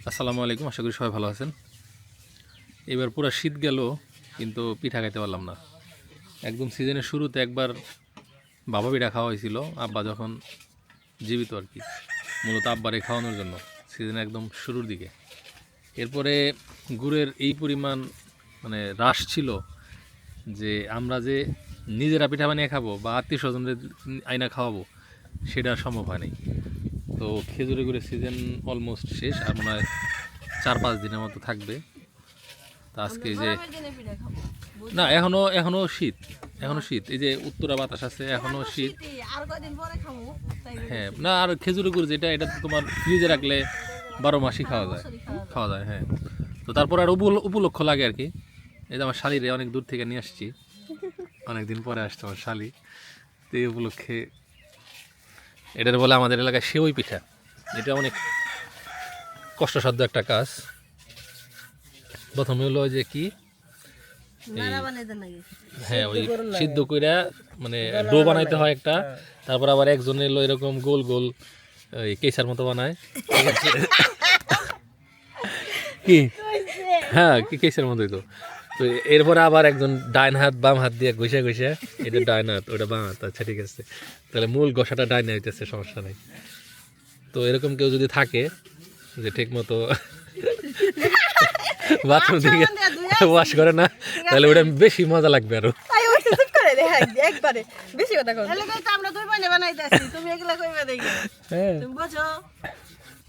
আসসালামু আলাইকুম, আশা করি সবাই ভালো আছেন। এবার পুরো শীত গেল কিন্তু পিঠা খাইতে পারলাম না। একদম সিজনের শুরুতে একবার বাবা পিঠা খাওয়া হয়েছিল, আব্বা যখন জীবিত আর কি, মূলত আব্বারে খাওয়ানোর জন্য সিজনের একদম শুরুর দিকে। এরপরে গুড়ের এই পরিমাণ মানে হ্রাস ছিল যে আমরা যে নিজেরা পিঠা বানিয়ে খাবো বা আত্মীয় স্বজনদের আইনা খাওয়াবো সেটা সম্ভব হয়নি। তো খেজুরে গুড়ের সিজন অলমোস্ট শেষ, আর মনে হয় 4-5 দিনের মতো থাকবে। তা আজকে যে না, এখনো শীত, এই যে উত্তরা বাতাস আছে, এখনো শীত। হ্যাঁ, না আর খেজুরের গুড় যেটা, এটা তো তোমার ফ্রিজে রাখলে 12 মাসই খাওয়া যায়। হ্যাঁ, তো তারপর আর উপলক্ষ লাগে আর কি। এই যে আমার শালিরে অনেক দূর থেকে নিয়ে আসছি, অনেকদিন পরে আসছে আমার শালি, তো এই উপলক্ষে এটার বলে আমাদের এলাকায় সেওই পিঠা। এটা অনেক কষ্টসাধ্য একটা কাজ। প্রথমে হলো যে কি, হ্যাঁ ওই সিদ্ধ কইরা মানে ডো বানাইতে হয় একটা, তারপর আবার একজনে এলো এরকম গোল গোল ওই কেসার মতো বানায় কি, হ্যাঁ কি কেসার মতোই তো। তো এরপরে আবার একজন ডাইন হাত বাম হাত দিয়ে ঘষে ঘষে, এটা ডাইন হাত ওটা বাম হাত, আচ্ছা ঠিক আছে, তাহলে মূল ঘষাটা ডাইনে হইতেছে, সমস্যা নেই। তো এরকম কেউ যদি থাকে যে ঠিক মতো বাথরুম থেকে ওয়াশ করে না, তাহলে ওটা বেশি মজা লাগবে আরো।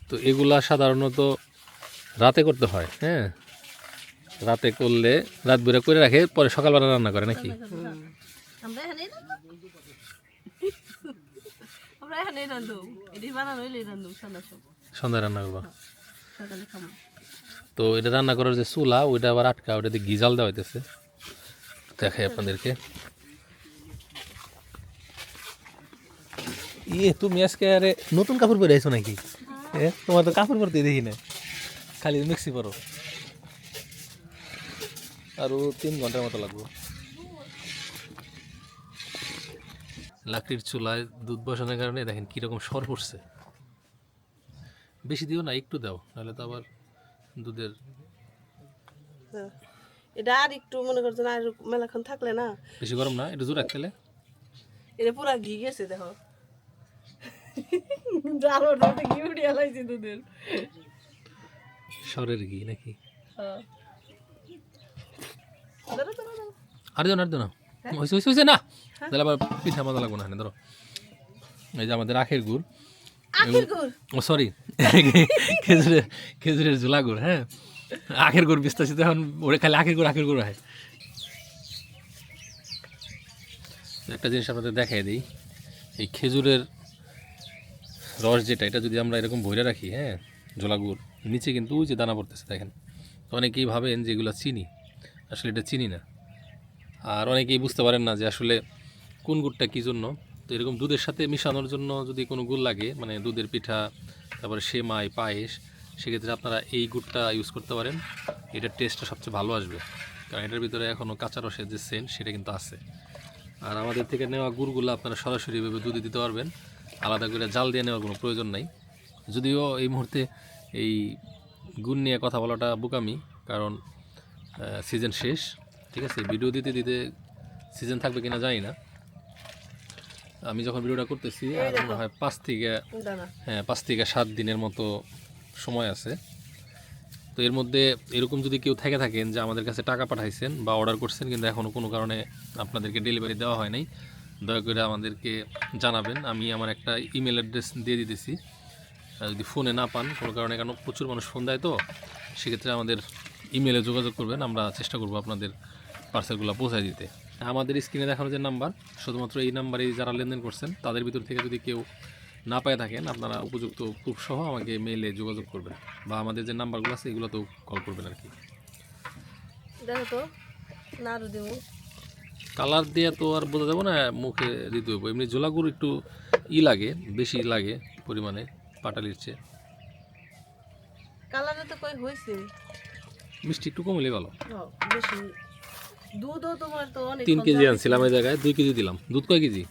তো এগুলা সাধারণত রাতে করতে হয়। হ্যাঁ, রাতে করলে রাত বেরা করে রাখে, পরে সকালবেলা রান্না করে নাকি? সন্ধ্যায় রান্না করবা? তো এটা রান্না করার যে চুলা, ওইটা আবার আটকা, ওটাতে গিজাল দেওয়া হইতেছে, দেখাই আপনাদেরকে। তুমি আজকে আরে নতুন কাপড় পরে আইছো নাকি? তোমার তো কাপড় পরতে দেখি না, খালি মিক্সি পরো। আরো 3 ঘন্টার মতো লাগবে। লাকড়ির চুলায় দুধ বসানোর কারণে দেখেন কিরকম সর পড়ছে। বেশি দিও না, একটু দাও, নাহলে তো আবার দুধের এটা আর একটু মনে করছেন, আর মেলাক্ষণ থাকলে না বেশি গরম না, একটু জোর রাখতে। এটা পুরা ঘি গেছে, দেখো জালোটা ঘি উড়িয়ে লাইছে দুধের, সরের ঘি নাকি? ধরো ধরো ধরো। আর দিও না, হয়েছে না, তাহলে আবার পিঠা মজা লাগবে না। ধরো, এই যে আমাদের আখের গুড়, ও সরি খেজুরের ঝোলা গুড়। হ্যাঁ, আখের গুড় বিস্তারিত, এখন ওরে খালি আখের গুড় হয়। একটা জিনিস আপনাদের দেখাই দিই, এই খেজুরের রস যেটা, এটা যদি আমরা এরকম ভরে রাখি, হ্যাঁ ঝোলা গুড়, নিচে কিন্তু ওই যে দানা পড়তেছে দেখেন। তো অনেকেই ভাবেন যে এগুলো চিনি, আসলে এটা চিনি না। আর অনেকেই বুঝতে পারেন না যে আসলে কোন গুড়টা কী জন্য। তো এরকম দুধের সাথে মিশানোর জন্য যদি কোনো গুড় লাগে, মানে দুধের পিঠা, তারপরে সেমাই, পায়েস, সেক্ষেত্রে আপনারা এই গুড়টা ইউজ করতে পারেন। এটার টেস্টটা সবচেয়ে ভালো আসবে, কারণ এটার ভিতরে এখনও কাঁচা রসের যে সেন্ট সেটা কিন্তু আছে। আর আমাদের থেকে নেওয়া গুড়গুলো আপনারা সরাসরি এভাবে দুধে দিতে পারবেন, আলাদা করে জাল দিয়ে নেওয়ার কোনো প্রয়োজন নাই। যদিও এই মুহূর্তে এই গুড় নিয়ে কথা বলাটা বোকামি, কারণ সিজন শেষ, ঠিক আছে। ভিডিও দিতে দিতে সিজন থাকবে কিনা জানি না। আমি যখন ভিডিওটা করতেছি আর মনে হয় 5 থেকে 7 দিনের মতো সময় আছে। তো এর মধ্যে এরকম যদি কেউ থেকে থাকেন যে আমাদের কাছে টাকা পাঠাইছেন বা অর্ডার করছেন কিন্তু এখনও কোনো কারণে আপনাদেরকে ডেলিভারি দেওয়া হয় নাই, দয়া করে আমাদেরকে জানাবেন। আমি আমার একটা ইমেল অ্যাড্রেস দিয়ে দিতেছি, যদি ফোনে না পান কোনো কারণে, কারণ প্রচুর মানুষ ফোন দেয়, তো সেক্ষেত্রে আমাদের ইমেলে যোগাযোগ করবেন, আমরা চেষ্টা করব আপনাদের পার্সেলগুলো পৌঁছায় দিতে। আমাদের স্ক্রিনে দেখানো যে নাম্বার, শুধুমাত্র এই নাম্বারেই যারা লেনদেন করছেন তাদের ভিতর থেকে যদি কেউ না পায়ে থাকেন, আপনারা উপযুক্ত প্রুফ সহ আমাকে মেইলে যোগাযোগ করবেন, বা আমাদের যে নাম্বারগুলো আছে এগুলোতেও কল করবেন আর কি। কালার দিয়ে তো আর বোঝা যাবো না, মুখে দিতে হইব। এমনি ঝোলা গুড় একটু লাগে, বেশি লাগে পরিমাণে পাটালির চেয়ে। কালারে তো কই হইছে, মিষ্টি একটু কমলে গেল। বেশি দুধও তোমার তো অনেক, 3 কেজি আনছিলাম, এই জায়গায় 2 কেজি দিলাম। দুধ কয় কেজি?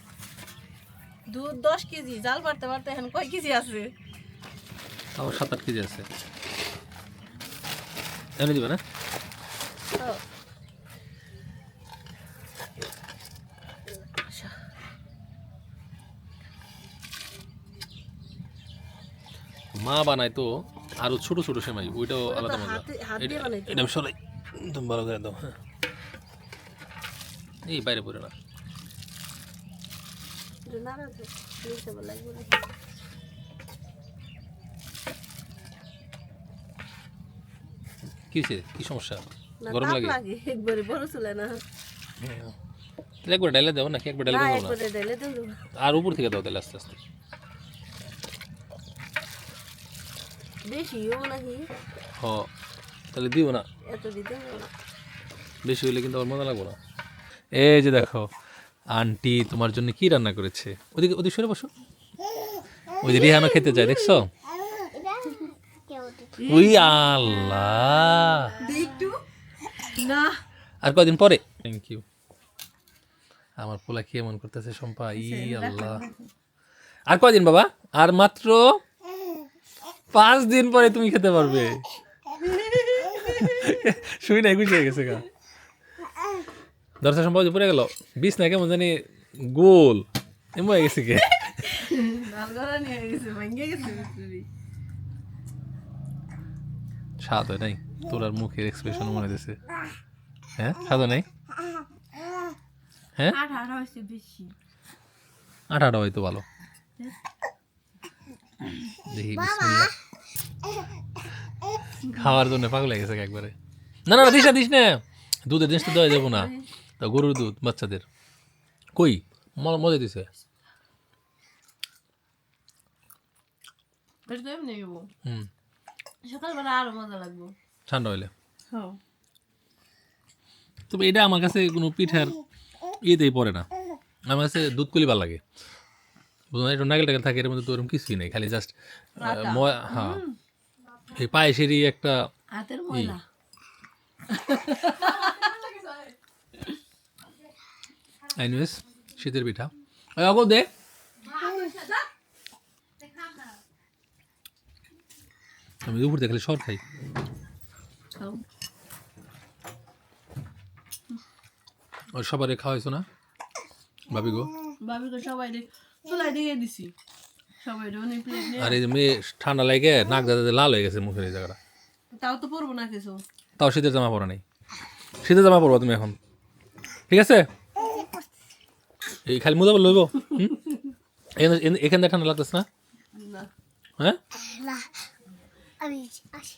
দুধ 10 কেজি, জাল পারতে পারতে এখন কয় কেজি আছে? আমার 7-8 কেজি আছে। এমনি দিবে না? তো মা বানায় তো আরো ছোট ছোট সেমাই, ওইটাও ওটা তো আলাদা মজা। হাত দিয়ে বানাইতো। এটা আমি সরাই, তুমি ভালো করে দাও। হ্যাঁ, এই বাইরে পড়ে না। এটা নাড়া তো নিচে বলা লাগবে না। কি হয়েছে, কি সমস্যা? না, গরম তাপ লাগে? লাগে একবারে বড় চলে না। তাহলে একবার ডাইলে দাও নাকি, একবার ডাইলে না দাও না? একবারে ঢেলে দেবো। আর উপর থেকে দাও তাহলে আস্তে আস্তে। বেশিও নাকি হ, তাহলে দিও না, এত দিতে হবে না। বেশি হলে কিন্তু আমার মজা লাগবে না। এই যে দেখো আন্টি তোমার জন্য কি রান্না করেছে। ওদিকে ওদিকে সরে বসো। ওই যে রিহানা খেতে যায়, দেখছো? ওই আল্লাহ, একটু না আর কয়দিন পরে। Thank you. আমার পোলা কি এমন করতেছে শম্পা, ই আল্লাহ। আর কয়দিন বাবা? আর মাত্র 5 দিন পরে তুমি খেতে পারবে। শুই নাই, খুশি হয়ে গেছে গা। দর্শক সম্ভব পড়ে গেল, বিষ না কেমন জানি গোল এমন হয়ে গেছে কে। নালগড়া নিয়ে গেছে ভাঙে গেছে মিস্ত্রি। স্বাদ হয় নাই? তোর আর মুখের এক্সপ্রেশন মনে দিছে। হ্যাঁ, স্বাদ হয় নাই? হ্যাঁ, আঠা আঠা হয়েছে বেশি। আঠাটা হয়তো ভালো। দেখি বিসমিল্লাহ। খাওয়ার জন্য পাগল হয়ে গেছে একবারে। না না না, দিস না দিস না, দুধের জিনিস তো দেওয়া যাবো না। তা গরুর দুধ বাচ্চাদের কই মজা দিছে। এটা তো এমনি নেবো, হুম, সকালবেলা আরো মজা লাগবে। ঠান্ডা হইলে। হ্যাঁ তবে এটা আমার কাছে কোনো পিঠার ইয়েতেই পড়ে না। আমার কাছে দুধ কলি ভালো লাগে। বুঝলেন, একটু নাগেল টাগেল থাকে, এর মধ্যে তো ওরকম কিছুই নেই, খালি জাস্ট হ্যাঁ এই পায়েসেরই একটা হাতের ময়লা। এনিওয়েজ শীতের পিঠা অগো দে। আমি দুপুর থেকে খালি সর খাই। খাও। ওই সবারে খাওয়াইছো না ভাবি গো? ভাবি তো সবাই চুলাই দিয়ে দিছি, সবাই অনেক প্লেট নিয়ে। আর এই যে মেয়ে ঠান্ডা লাগে, নাক দাদাতে লাল হয়ে গেছে মুখের এই জায়গাটা। তাও তো পরবো না কিছু। তাও শীতের জামা পরা নেই। শীতের জামা পরবো তুমি এখন, ঠিক আছে? এই খালি মোজা লইব। এখান থেকে ঠান্ডা লাগতেছে না? না হ্যাঁ, আমি আসি।